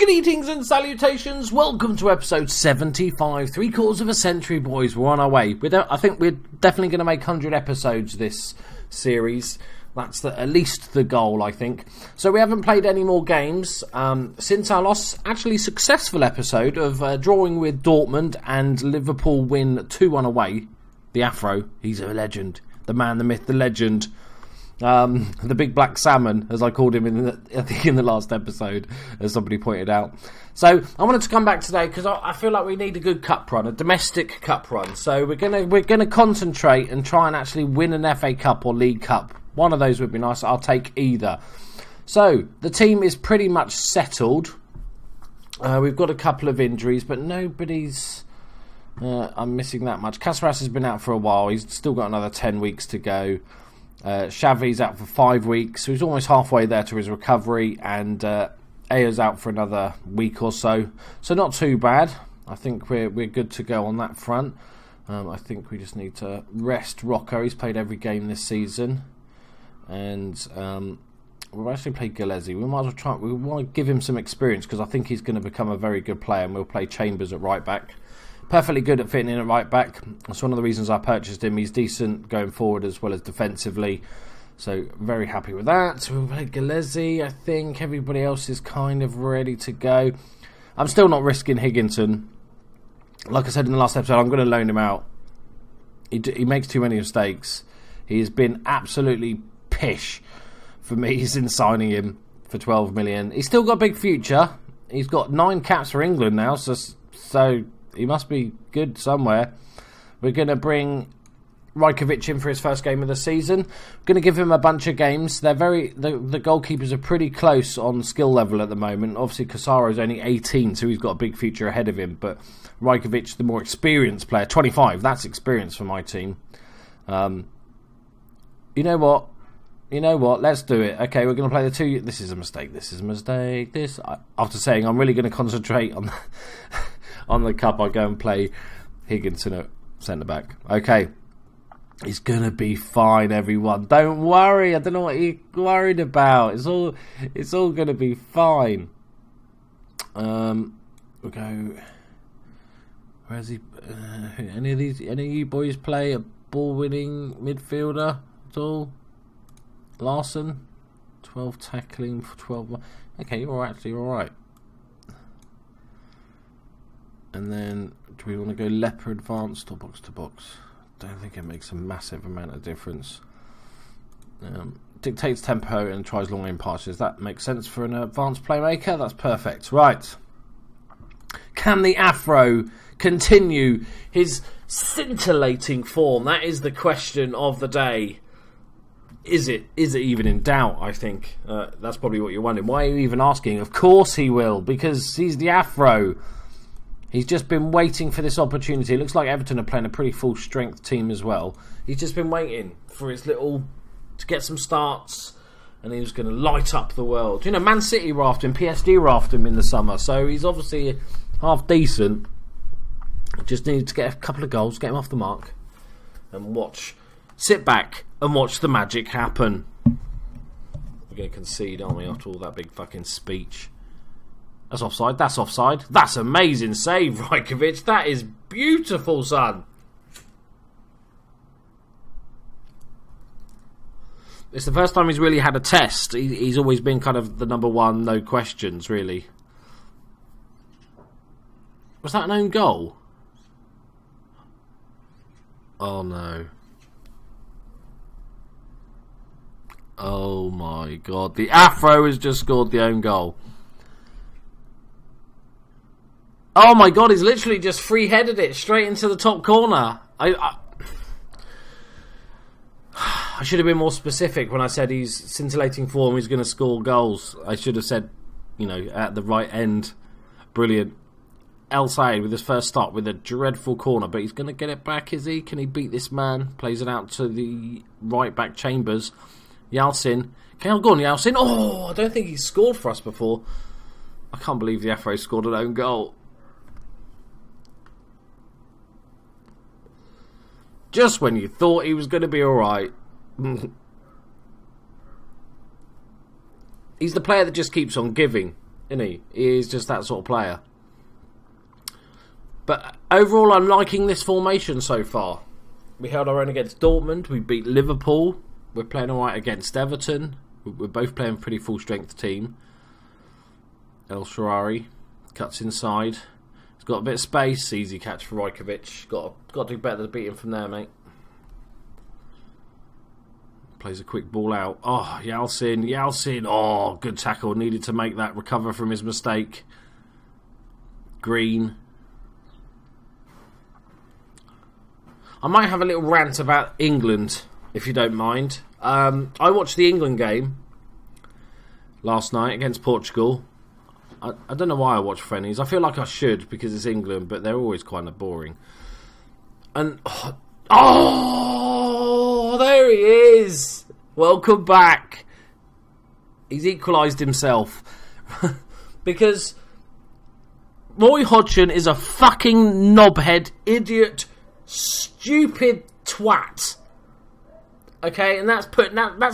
Greetings and salutations. Welcome to episode 75. 3/4 of a century, boys. We're on our way. I think we're definitely going to make 100 episodes this series. That's at least the goal, I think. So we haven't played any more games since our last, actually successful episode of drawing with Dortmund and Liverpool win 2-1 away. The Afro, he's a legend. The man, the myth, the legend. The big black salmon, as I called him in the last episode, as somebody pointed out. So I wanted to come back today because I feel like we need a good cup run, a domestic cup run. So we're gonna concentrate and try and actually win an FA Cup or League Cup. One of those would be nice. I'll take either. So the team is pretty much settled. We've got a couple of injuries, but nobody's. I'm missing that much. Caceres has been out for a while. He's still got another 10 weeks to go. Xavi's out for 5 weeks, so he's almost halfway there to his recovery, and Aya's out for another week or so. So not too bad. I think we're good to go on that front. I think we just need to rest Rocco. He's played every game this season, and we've actually played Gillespie. We might as well try. We want to give him some experience because I think he's going to become a very good player, and we'll play Chambers at right back. Perfectly good at fitting in at right back. That's one of the reasons I purchased him. He's decent going forward as well as defensively. So very happy with that. So we'll play Gillespie. I think everybody else is kind of ready to go. I'm still not risking Higginson. Like I said in the last episode, I'm going to loan him out. He makes too many mistakes. He has been absolutely pish for me since signing him for 12 million. He's still got a big future. He's got 9 caps for England now. So he must be good somewhere. We're going to bring Rajkovic in for his first game of the season. We're going to give him a bunch of games. The goalkeepers are pretty close on skill level at the moment. Obviously, Casaro is only 18, so he's got a big future ahead of him. But Rajkovic, the more experienced player, 25, that's experience for my team. You know what? Let's do it. Okay, we're going to play the two. This is a mistake. After saying I'm really going to concentrate on on the cup, I go and play Higginson at centre back. Okay, he's going to be fine, everyone. Don't worry. I don't know what you're worried about. It's all going to be fine. We'll go. Where's he? Any of you boys play a ball-winning midfielder at all? Larson, 12 tackling for 12. Okay, you're actually all right. And then, do we want to go leper advanced or box to box? Don't think it makes a massive amount of difference. Dictates tempo and tries long lane passes. That makes sense for an advanced playmaker. That's perfect. Right. Can the Afro continue his scintillating form? That is the question of the day. Is it even in doubt, I think? That's probably what you're wondering. Why are you even asking? Of course he will, because he's the Afro. He's just been waiting for this opportunity. It looks like Everton are playing a pretty full-strength team as well. He's just been waiting for his to get some starts, and he was going to light up the world. You know, Man City were after him, PSG were after him in the summer, so he's obviously half decent. Just needed to get a couple of goals, get him off the mark, and sit back and watch the magic happen. We're going to concede, aren't we, after all that big fucking speech? That's offside. That's amazing save, Rajkovic. That is beautiful, son. It's the first time he's really had a test. He's always been kind of the number one, no questions, really. Was that an own goal? Oh, no. Oh, my God. The Afro has just scored the own goal. Oh my God, he's literally just free-headed it straight into the top corner. I should have been more specific when I said he's scintillating form, he's going to score goals. I should have said, at the right end. Brilliant. El Sayed with his first stop with a dreadful corner, but he's going to get it back, is he? Can he beat this man? Plays it out to the right-back Chambers. Yalcin. Go on, Yalcin. Oh, I don't think he's scored for us before. I can't believe the Afro scored an own goal. Just when you thought he was going to be alright. He's the player that just keeps on giving. isn't he? He is just that sort of player. But overall, I'm liking this formation so far. We held our own against Dortmund. We beat Liverpool. We're playing all right against Everton. We're both playing a pretty full-strength team. El Shaarawy cuts inside. He's got a bit of space. Easy catch for Rajkovic. Got to do better than beating from there, mate. Plays a quick ball out. Oh, Yalcin. Oh, good tackle. Needed to make that recover from his mistake. Green. I might have a little rant about England, if you don't mind. I watched the England game last night against Portugal. I don't know why I watch friendlies. I feel like I should because it's England, but they're always kind of boring. And there he is! Welcome back. He's equalised himself because Roy Hodgson is a fucking knobhead, idiot, stupid twat. Okay, and that's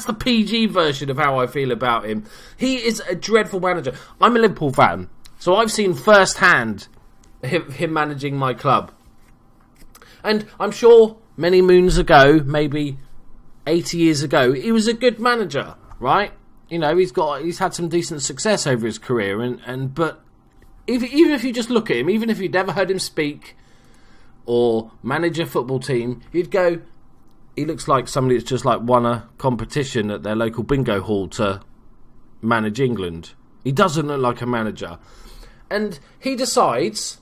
the PG version of how I feel about him. He is a dreadful manager. I'm a Liverpool fan, so I've seen firsthand him managing my club. And I'm sure many moons ago, maybe 80 years ago, he was a good manager, right? You know, he's had some decent success over his career, but even if you just look at him, even if you'd never heard him speak or manage a football team, you'd go, he looks like somebody that's just like won a competition at their local bingo hall to manage England. He doesn't look like a manager. And he decides,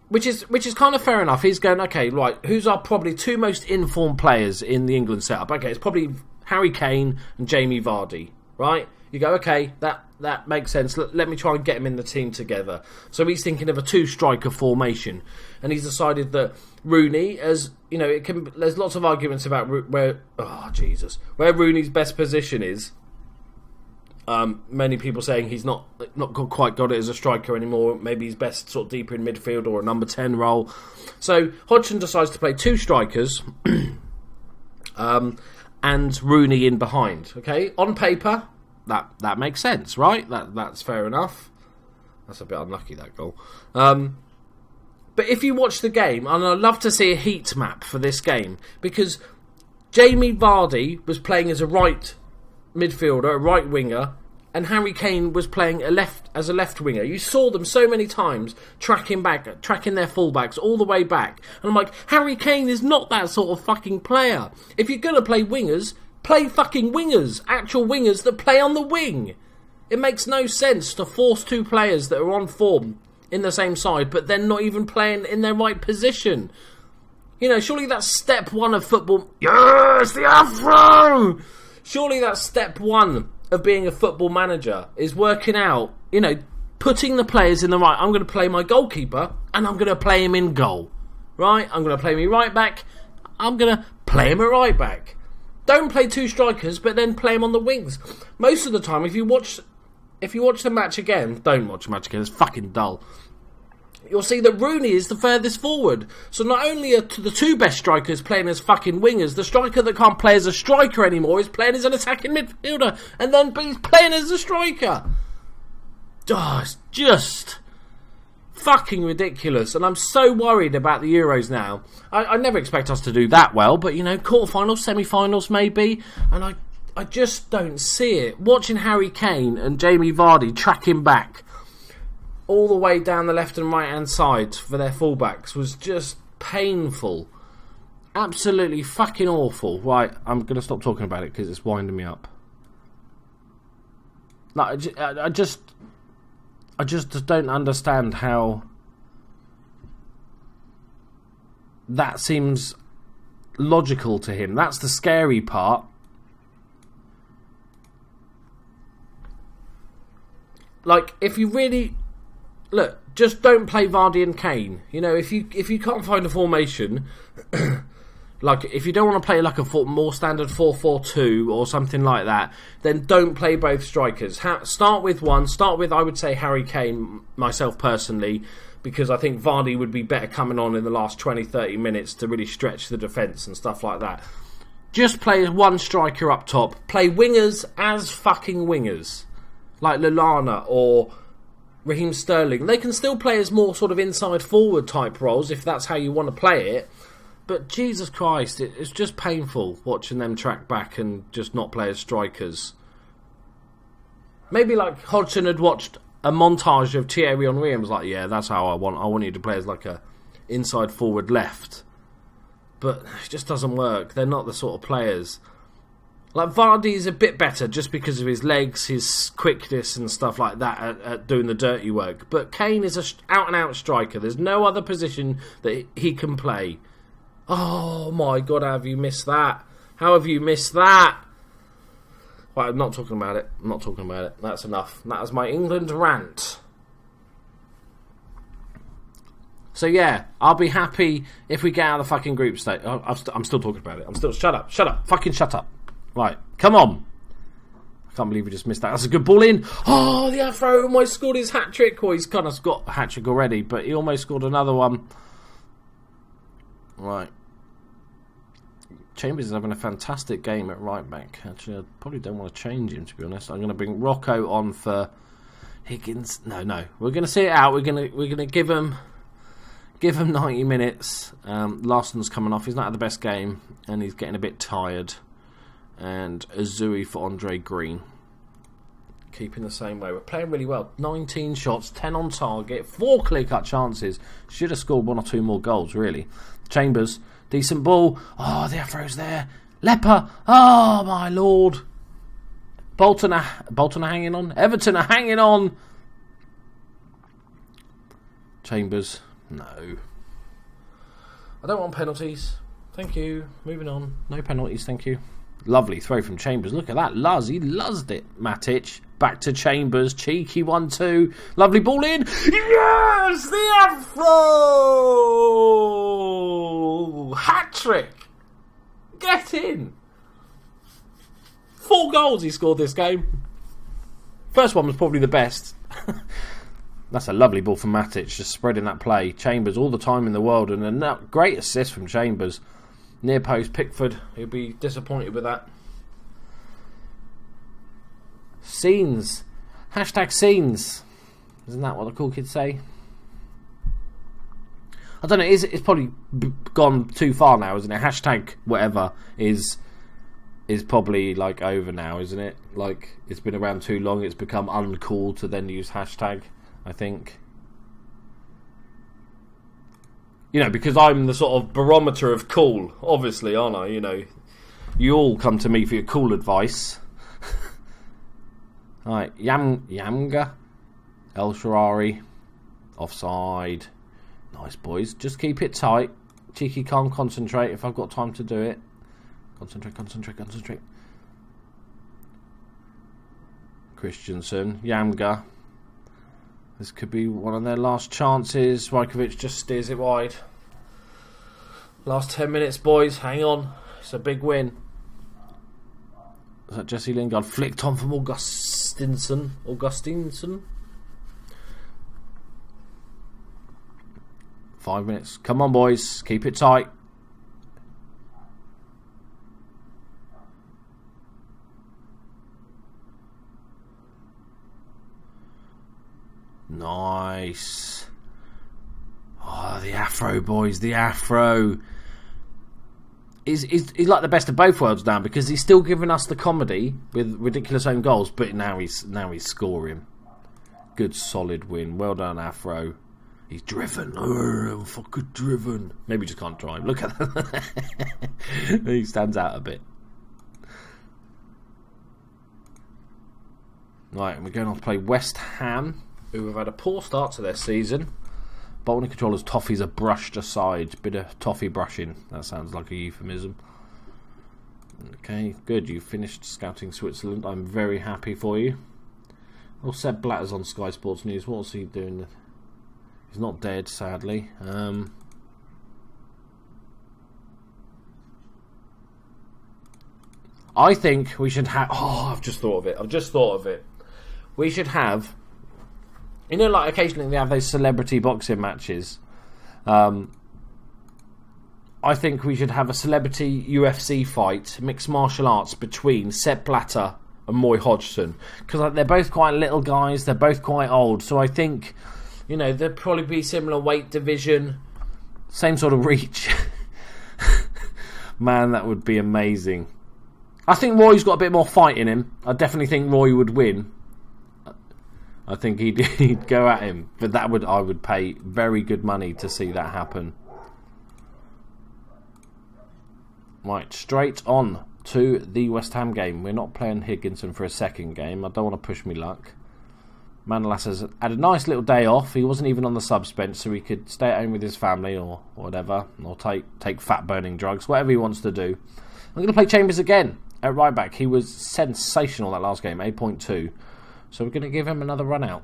which is kind of fair enough, he's going, okay, right, who's our probably two most informed players in the England setup? Okay, it's probably Harry Kane and Jamie Vardy, right? You go, okay, that makes sense. Let me try and get him in the team together. So he's thinking of a two-striker formation. And he's decided that Rooney, as you know, there's lots of arguments about where Rooney's best position is. Many people saying he's not quite got it as a striker anymore. Maybe he's best sort of deeper in midfield or a number 10 role. So Hodgson decides to play two strikers and Rooney in behind. Okay, on paper, that makes sense, right? That's fair enough. That's a bit unlucky, that goal. But if you watch the game, and I'd love to see a heat map for this game, because Jamie Vardy was playing as a right midfielder, a right winger, and Harry Kane was playing as a left winger. You saw them so many times tracking their fullbacks all the way back. And I'm like, Harry Kane is not that sort of fucking player. If you're going to play wingers, play fucking wingers. Actual wingers that play on the wing. It makes no sense to force two players that are on form in the same side, but then not even playing in their right position. You know, surely that's step one of football. Yes, the Afro! Surely that's step one of being a football manager, is working out, you know, putting the players in the right. I'm going to play my goalkeeper, and I'm going to play him in goal. Right? I'm going to play me right back. I'm going to play him a right back. Don't play two strikers, but then play him on the wings. Most of the time, if you watch the match again, don't watch the match again, it's fucking dull. You'll see that Rooney is the furthest forward. So not only are the two best strikers playing as fucking wingers, the striker that can't play as a striker anymore is playing as an attacking midfielder, and then he's playing as a striker. Oh, it's just fucking ridiculous, and I'm so worried about the Euros now. I never expect us to do that well, but you know, quarterfinals, semi-finals maybe, and I just don't see it. Watching Harry Kane and Jamie Vardy tracking back all the way down the left and right hand side for their fullbacks was just painful. Absolutely fucking awful. Right, I'm going to stop talking about it because it's winding me up. Like, I just don't understand how that seems logical to him. That's the scary part. Like, if you really look, just don't play Vardy and Kane. You know, if you can't find a formation, like if you don't want to play like a more standard 4-4-2 or something like that, then don't play both strikers. Start with one. Start with, I would say, Harry Kane, myself personally, because I think Vardy would be better coming on in the last 20-30 minutes to really stretch the defence and stuff like that. Just play one striker up top. Play wingers as fucking wingers, like Lallana or Raheem Sterling. They can still play as more sort of inside forward type roles if that's how you want to play it. But Jesus Christ, it's just painful watching them track back and just not play as strikers. Maybe like Hodgson had watched a montage of Thierry Henry and was like, yeah, that's how I want you to play as like a inside forward left. But it just doesn't work. They're not the sort of players. Like Vardy's a bit better just because of his legs, his quickness and stuff like that at doing the dirty work. But Kane is a out-and-out striker. There's no other position that he can play. Oh my God, how have you missed that? How have you missed that? Well, I'm not talking about it. That's enough. That is my England rant. So yeah, I'll be happy if we get out of the fucking group stage. I'm still talking about it. Shut up. Fucking shut up. Right, come on. I can't believe we just missed that. That's a good ball in. Oh, the Afro almost scored his hat-trick. Well, he's kind of got a hat-trick already, but he almost scored another one. Right. Chambers is having a fantastic game at right back. Actually, I probably don't want to change him, to be honest. I'm going to bring Rocco on for Higgins. No. We're going to see it out. We're going to give him 90 minutes. Larson's coming off. He's not had the best game, and he's getting a bit tired. And Azui for Andre Green. Keeping the same way. We're playing really well. 19 shots, 10 on target, 4 clear-cut chances. Should have scored 1 or 2 more goals, really. Chambers, decent ball. Oh, the Afro's there. Leper. Oh, my Lord. Bolton are hanging on. Everton are hanging on. Chambers. No. I don't want penalties. Thank you. Moving on. No penalties, thank you. Lovely throw from Chambers. Look at that. He luzzed it. Matic. Back to Chambers. Cheeky 1-2. Lovely ball in. Yes! The Afro! Hat-trick! Get in! 4 goals he scored this game. First one was probably the best. That's a lovely ball from Matic. Just spreading that play. Chambers all the time in the world. And a great assist from Chambers. Near post, Pickford. He'll be disappointed with that. Scenes. Hashtag scenes. Isn't that what the cool kids say? I don't know. It's probably gone too far now, isn't it? Hashtag whatever is probably like over now, isn't it? Like it's been around too long. It's become uncool to then use hashtag, I think. You know, because I'm the sort of barometer of cool, obviously, aren't I? You know, you all come to me for your cool advice. Right, Yamga, El Sharari, offside. Nice, boys. Just keep it tight. Cheeky can't concentrate if I've got time to do it. Concentrate. Christensen, Yamga. This could be one of their last chances. Rajkovic just steers it wide. Last 10 minutes, boys. Hang on. It's a big win. Is that Jesse Lingard? Flicked on from Augustinson. 5 minutes. Come on, boys. Keep it tight. Nice. Oh, the Afro, boys. The Afro. He's like the best of both worlds now because he's still giving us the comedy with ridiculous own goals, but now he's scoring. Good solid win. Well done, Afro. He's driven. Oh, fucking driven. Maybe he just can't drive. Look at that. He stands out a bit. Right, and we're going on to play West Ham, who have had a poor start to their season. Bolton controllers' toffees are brushed aside. Bit of toffee brushing. That sounds like a euphemism. Okay, good. You finished scouting Switzerland. I'm very happy for you. Well, Seb Blatter's on Sky Sports News. What's he doing? He's not dead, sadly. I think we should have... Oh, I've just thought of it. We should have... You know, like occasionally they have those celebrity boxing matches. I think we should have a celebrity UFC fight, mixed martial arts between Sepp Blatter Moy Hodgson, because like, they're both quite little guys, they're both quite old, so I think, you know, they'd probably be similar weight division, same sort of reach. Man, that would be amazing. I think Roy's got a bit more fight in him. I definitely think Roy would win. I think he'd go at him, but I would pay very good money to see that happen. Right, straight on to the West Ham game. We're not playing Higginson for a second game. I don't want to push me luck. Manolas has had a nice little day off. He wasn't even on the subs bench, so he could stay at home with his family or whatever, or take fat-burning drugs, whatever he wants to do. I'm going to play Chambers again at right back. He was sensational that last game, 8.2. So we're going to give him another run out.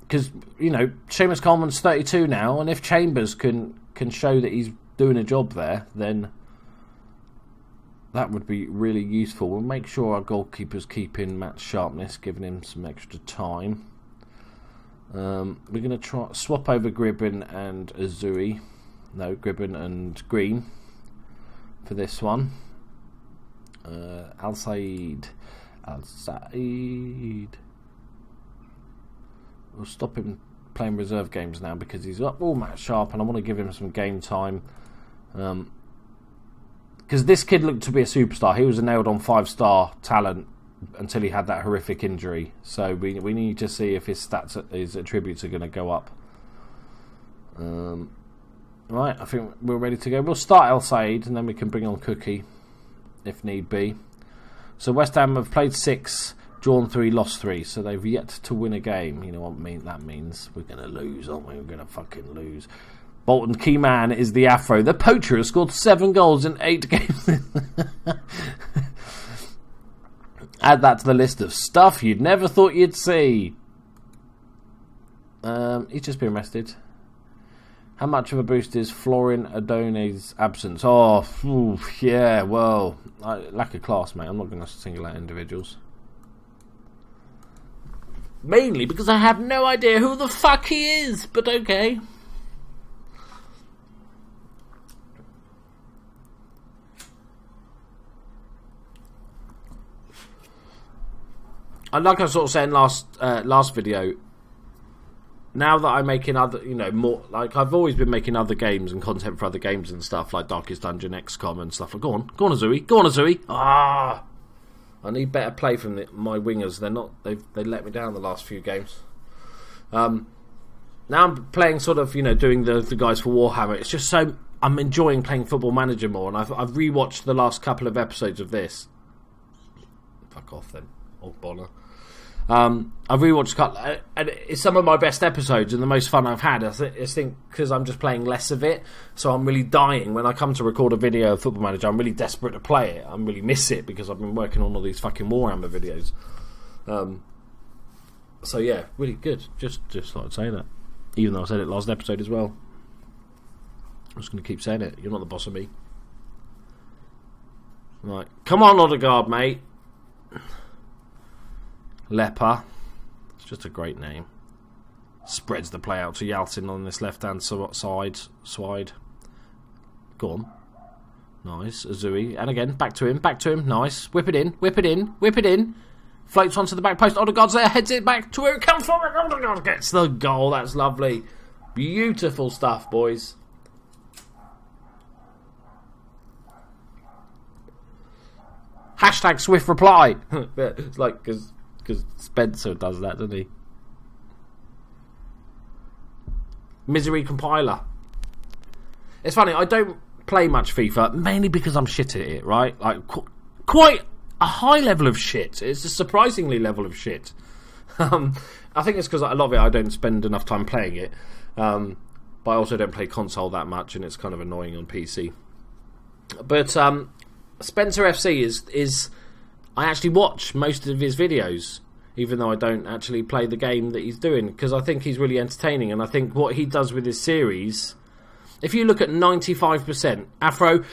Because, you know, Seamus Coleman's 32 now, and if Chambers can show that he's doing a job there, then that would be really useful. We'll make sure our goalkeeper's keeping match sharpness, giving him some extra time. We're going to try swap over Gribbin and Azui. No, Gribbin and Green for this one. Al Said. We'll stop him playing reserve games now because he's up all match sharp, and I want to give him some game time. Because this kid looked to be a superstar. He was a nailed-on 5-star talent until he had that horrific injury. So we need to see if his stats, his attributes are going to go up. Right, I think we're ready to go. We'll start El Said and then we can bring on Cookie if need be. So West Ham have played 6, drawn 3, lost 3. So they've yet to win a game. You know what that means? We're going to lose, aren't we? We're going to fucking lose. Bolton key man is the Afro. The poacher has scored 7 goals in 8 games. Add that to the list of stuff you'd never thought you'd see. He's just been arrested. How much of a boost is Florin Adone's absence? Oh, yeah, well, lack of class, mate. I'm not going to single out individuals. Mainly because I have no idea who the fuck he is, but okay. And like I sort of said in last video, now that I'm making other, you know, more, like I've always been making other games and content for other games and stuff, like Darkest Dungeon, XCOM and stuff. Like, go on Azui. I need better play from my wingers. They let me down the last few games. Now I'm playing sort of, you know, doing the guys for Warhammer. It's just so I'm enjoying playing Football Manager more, and I've rewatched the last couple of episodes of this. Fuck off then, old baller. I've rewatched and it's some of my best episodes and the most fun I've had. I think because I'm just playing less of it, so I'm really dying when I come to record a video of Football Manager. I'm really desperate to play it. I really miss it because I've been working on all these fucking Warhammer videos. So yeah, really good. Just thought I'd say that, even though I said it last episode as well. I'm just going to keep saying it. You're not the boss of me. Right, come on, Odegaard, mate. Leper, it's just a great name. Spreads the play out to Yalcin on this left-hand side. Go on. Nice. Azui. And again, back to him. Nice. Whip it in. Floats onto the back post. Odegaard's there. Heads it back to where it comes from. Odegaard gets the goal. That's lovely. Beautiful stuff, boys. Hashtag swift reply. It's like, because Spencer does that, doesn't he? Misery compiler. It's funny, I don't play much FIFA, mainly because I'm shit at it, right? Like, quite a high level of shit. It's a surprisingly level of shit. I think it's because a lot of it I don't spend enough time playing it. But I also don't play console that much, and it's kind of annoying on PC. But Spencer FC is I actually watch most of his videos, even though I don't actually play the game that he's doing, because I think he's really entertaining, and I think what he does with his series, if you look at 95%, Afro,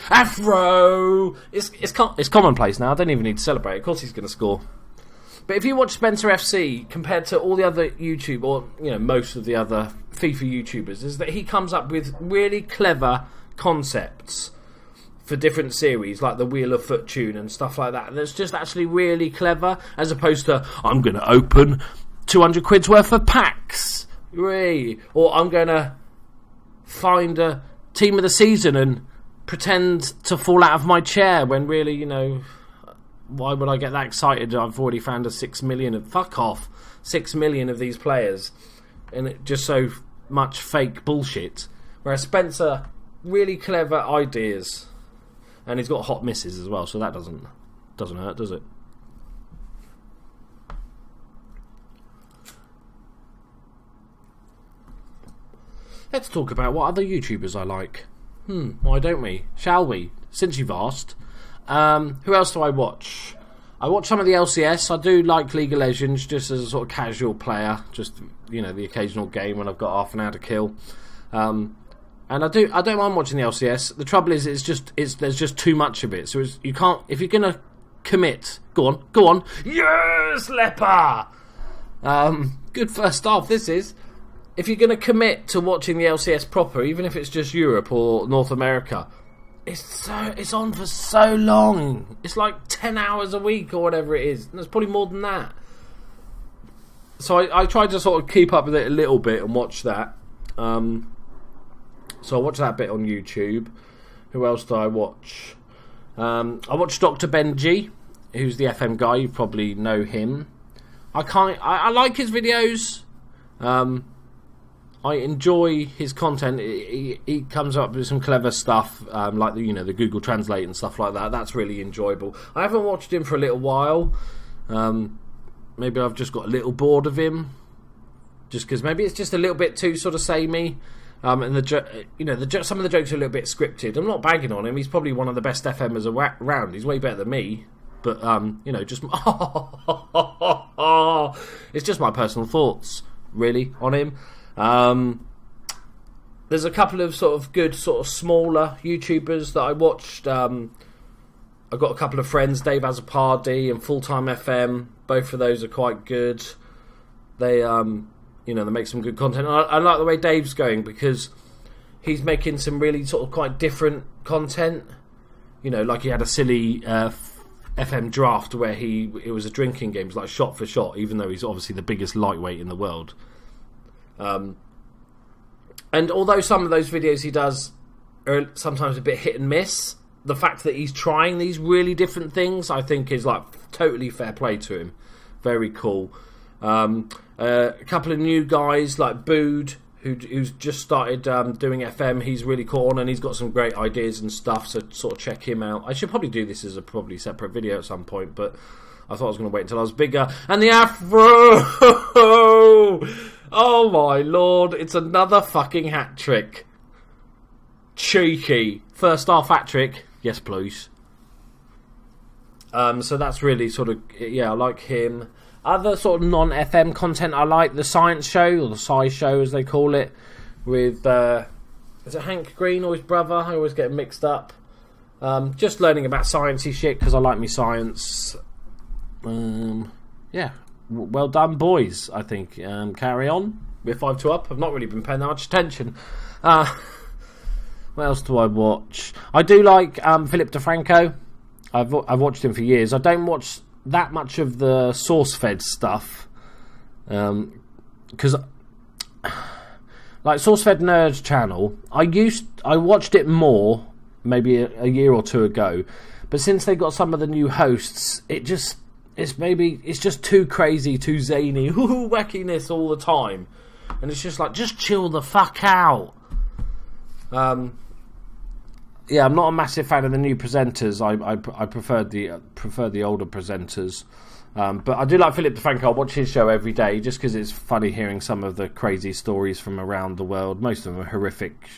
it's commonplace now. I don't even need to celebrate. Of course he's going to score. But if you watch Spencer FC compared to all the other YouTube, or you know, most of the other FIFA YouTubers, is that he comes up with really clever concepts for different series, like the Wheel of Fortune and stuff like that. That's just actually really clever, as opposed to, I'm going to open 200 quid's worth of packs, or I'm going to find a team of the season and pretend to fall out of my chair, when really, you know, why would I get that excited? I've already found a 6 million fuck off, 6 million of these players, and it just so much fake bullshit. Whereas Spencer, really clever ideas, and he's got hot misses as well, so that doesn't hurt, does it? Let's talk about what other YouTubers I like. Why don't we? Shall we? Since you've asked. Who else do I watch? I watch some of the LCS. I do like League of Legends, just as a sort of casual player. Just, you know, the occasional game when I've got half an hour to kill. And I don't mind watching the LCS. The trouble is, there's just too much of it. So you can't, if you're gonna commit. Go on. Yes, Leper. Good first half. This is. If you're going to commit to watching the LCS proper, even if it's just Europe or North America, it's on for so long. It's like 10 hours a week or whatever it is. And it's probably more than that. So I try to sort of keep up with it a little bit and watch that. So I watch that bit on YouTube. Who else do I watch? I watch Dr. Benji, who's the FM guy. You probably know him. I like his videos. I enjoy his content. He comes up with some clever stuff, like the Google Translate and stuff like that. That's really enjoyable. I haven't watched him for a little while. Maybe I've just got a little bored of him, just because maybe it's just a little bit too sort of samey. And some of the jokes are a little bit scripted. I'm not bagging on him. He's probably one of the best FMers around. He's way better than me. But just it's just my personal thoughts, really, on him. There's a couple of sort of good sort of smaller YouTubers that I watched. I've got a couple of friends, Dave Has a Party and Full Time FM. Both of those are quite good. They they make some good content. I like the way Dave's going, because he's making some really sort of quite different content. Like he had a silly FM draft where it was a drinking game. It was like shot for shot, even though he's obviously the biggest lightweight in the world. And although some of those videos he does are sometimes a bit hit and miss, the fact that he's trying these really different things, I think, is like totally fair play to him. Very cool. A couple of new guys like Bood, who's just started doing FM. He's really cool, and he's got some great ideas and stuff, so sort of check him out. I should probably do this as a probably separate video at some point, but I thought I was going to wait until I was bigger. And the Afro! Oh my lord, it's another fucking hat trick. Cheeky. First half hat trick. Yes, please. So that's really sort of, I like him. Other sort of non-FM content, I like the Science Show, or the Sci Show as they call it, with, is it Hank Green or his brother? I always get them mixed up. Just learning about sciencey shit, because I like me science. Well done, boys, I think. Carry on. We're 5-2 up. I've not really been paying that much attention. What else do I watch? I do like Philip DeFranco. I've watched him for years. I don't watch that much of the SourceFed stuff. Because like SourceFed Nerds channel, I watched it more maybe a year or two ago. But since they got some of the new hosts, it's just too crazy, too zany, wackiness all the time, and it's just like, just chill the fuck out. I'm not a massive fan of the new presenters. I preferred the older presenters, but I do like Philip DeFranco. I watch his show every day just because it's funny hearing some of the crazy stories from around the world. Most of them are horrific,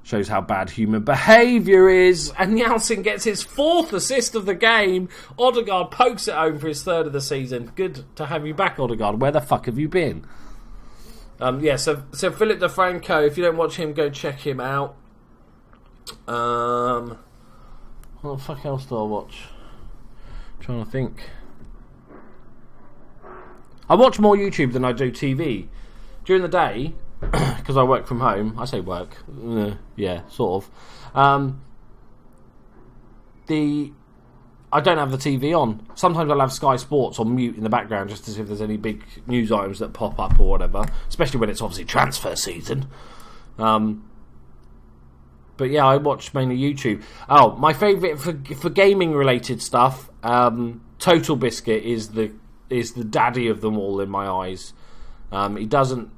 shows how bad human behaviour is. And Yalcin gets his 4th assist of the game. Odegaard pokes it home for his 3rd of the season. Good to have you back, Odegaard. Where the fuck have you been? So Philip DeFranco, if you don't watch him, go check him out. What the fuck else do I watch? I'm trying to think. I watch more YouTube than I do TV. During the day, because I work from home. I say work. Yeah, sort of. I don't have the TV on. Sometimes I'll have Sky Sports on mute in the background just to see if there's any big news items that pop up or whatever, especially when it's obviously transfer season. But yeah, I watch mainly YouTube. Oh, my favourite for gaming related stuff, Total Biscuit is the daddy of them all in my eyes. He doesn't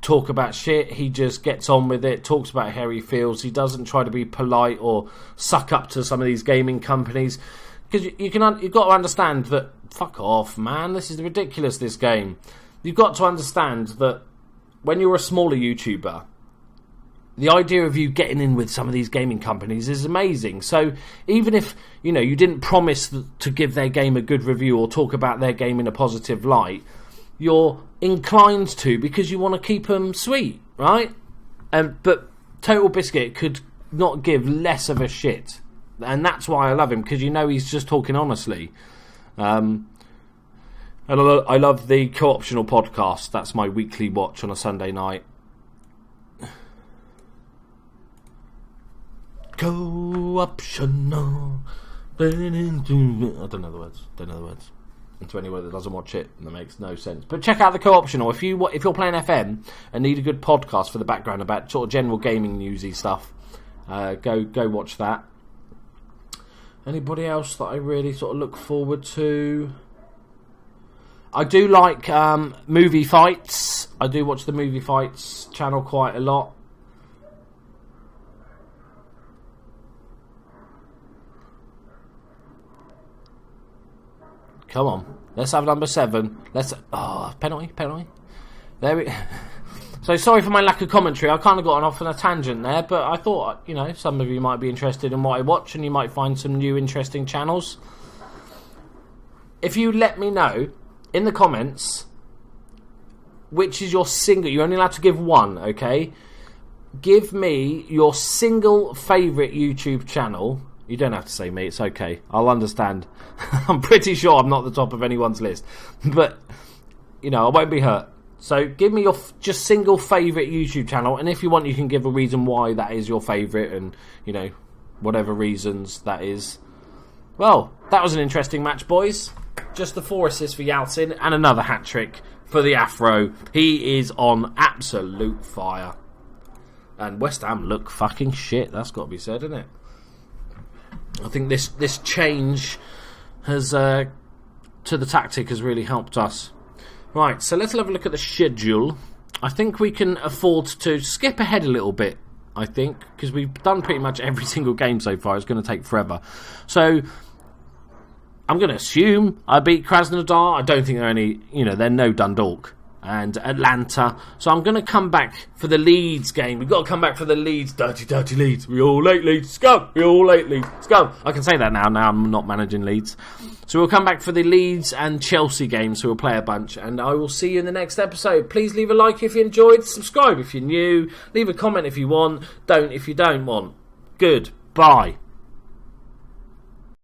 talk about shit, he just gets on with it, talks about how he feels. He doesn't try to be polite or suck up to some of these gaming companies, because you've got to understand that, fuck off man, this is ridiculous, this game. You've got to understand that when you're a smaller YouTuber, the idea of you getting in with some of these gaming companies is amazing. So even if you didn't promise to give their game a good review or talk about their game in a positive light, you're inclined to, because you want to keep them sweet, right? But Total Biscuit could not give less of a shit, and that's why I love him, because he's just talking honestly. And I love the Co-optional podcast. That's my weekly watch on a Sunday night. Co-optional. I don't know the words. And to anyone that doesn't watch it, that makes no sense. But check out the Co-optional. If you're playing FM and need a good podcast for the background about sort of general gaming newsy stuff, go watch that. Anybody else that I really sort of look forward to? I do like movie fights. I do watch the movie fights channel quite a lot. Come on, let's have number 7. Penalty. There we. So sorry for my lack of commentary. I kind of got off on a tangent there, but I thought some of you might be interested in what I watch, and you might find some new interesting channels. If you let me know in the comments which is your single. You're only allowed to give one, okay? Give me your single favourite YouTube channel. You don't have to say me, it's okay. I'll understand. I'm pretty sure I'm not the top of anyone's list. But, I won't be hurt. So give me your just single favourite YouTube channel. And if you want, you can give a reason why that is your favourite. And, whatever reasons that is. Well, that was an interesting match, boys. Just the 4 assists for Yalcin and another hat-trick for the Afro. He is on absolute fire. And West Ham look fucking shit. That's got to be said, isn't it? I think this change has to the tactic has really helped us. Right, so let's have a look at the schedule. I think we can afford to skip ahead a little bit, I think, because we've done pretty much every single game so far. It's going to take forever. So I'm going to assume I beat Krasnodar. I don't think they're no Dundalk. And Atlanta. So I'm going to come back for the Leeds game. We've got to come back for the Leeds. Dirty Leeds. We all late Leeds. Let's go. We all late Leeds. Let's go. I can say that now. Now I'm not managing Leeds. So we'll come back for the Leeds and Chelsea game. So we'll play a bunch. And I will see you in the next episode. Please leave a like if you enjoyed. Subscribe if you're new. Leave a comment if you want. Don't if you don't want. Good. Bye.